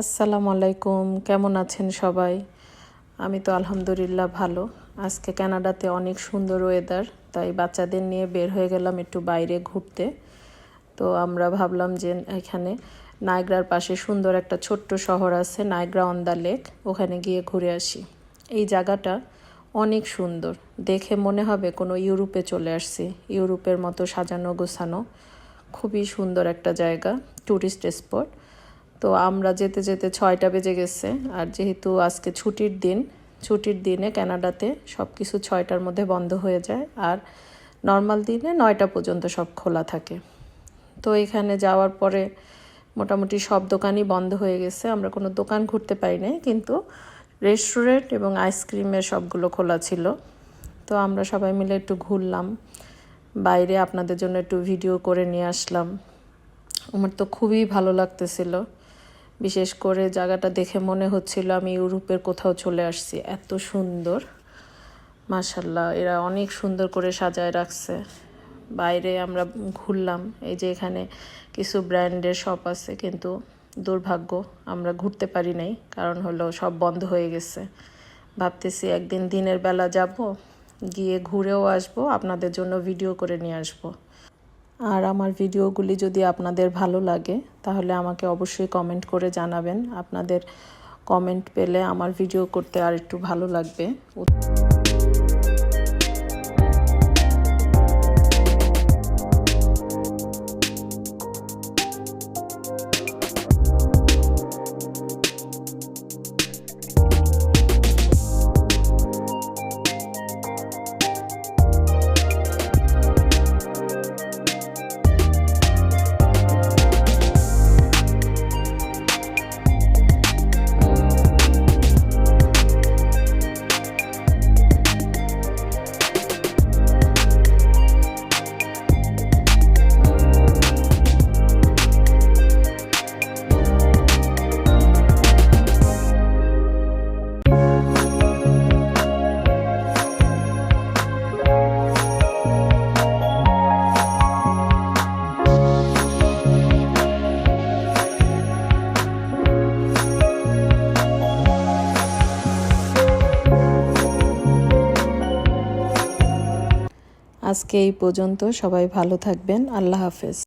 আসসালামু আলাইকুম, কেমন আছেন সবাই? আমি তো আলহামদুলিল্লাহ ভালো। আজকে কানাডাতে অনেক সুন্দর ওয়েদার, তাই বাচ্চাদের নিয়ে বের হয়ে গেলাম একটু বাইরে ঘুরতে। তো আমরা ভাবলাম যে এখানে নায়গ্রার পাশে সুন্দর একটা ছোট্ট শহর আছে, নায়গ্রা অন দ্য লেক, ওখানে গিয়ে ঘুরে আসি। এই জায়গাটা অনেক সুন্দর, দেখে মনে হবে কোনো ইউরোপে চলে আসছি। ইউরোপের মতো সাজানো গোছানো, খুবই সুন্দর একটা জায়গা, ট্যুরিস্ট স্পট। তো আমরা যেতে যেতে 6টা বেজে গেছে, আর যেহেতু আজকে ছুটির দিনে কানাডাতে সব কিছু 6টার মধ্যে বন্ধ হয়ে যায়, আর নর্মাল দিনে 9টা পর্যন্ত সব খোলা থাকে। তো এখানে যাওয়ার পরে মোটামুটি সব দোকানই বন্ধ হয়ে গেছে, আমরা কোনো দোকান ঘুরতে পারি নাই, কিন্তু রেস্টুরেন্ট এবং আইসক্রিমের সবগুলো খোলা ছিল। তো আমরা সবাই মিলে একটু ঘুরলাম বাইরে, আপনাদের জন্য একটু ভিডিও করে নিয়ে আসলাম। আমার তো খুবই ভালো লাগতেছিল, বিশেষ করে জায়গাটা দেখে মনে হচ্ছিল আমি ইউরোপের কোথাও চলে আসছি, এত সুন্দর। মাশাল্লাহ, এরা অনেক সুন্দর করে সাজায় রাখছে। বাইরে আমরা ঘুরলাম, এই যে এখানে কিছু ব্র্যান্ডের শপ আছে, কিন্তু দুর্ভাগ্য আমরা ঘুরতে পারি নাই, কারণ হলো সব বন্ধ হয়ে গেছে। ভাবতেছি একদিন দিনের বেলা যাব, গিয়ে ঘুরেও আসবো, আপনাদের জন্য ভিডিও করে নিয়ে আসবো। আর আমার ভিডিওগুলি যদি আপনাদের ভালো লাগে তাহলে আমাকে অবশ্যই কমেন্ট করে জানাবেন। আপনাদের কমেন্ট পেলে আমার ভিডিও করতে আর একটু ভালো লাগবে। আজকে এই পর্যন্ত, সবাই ভালো থাকবেন, আল্লাহ হাফেজ।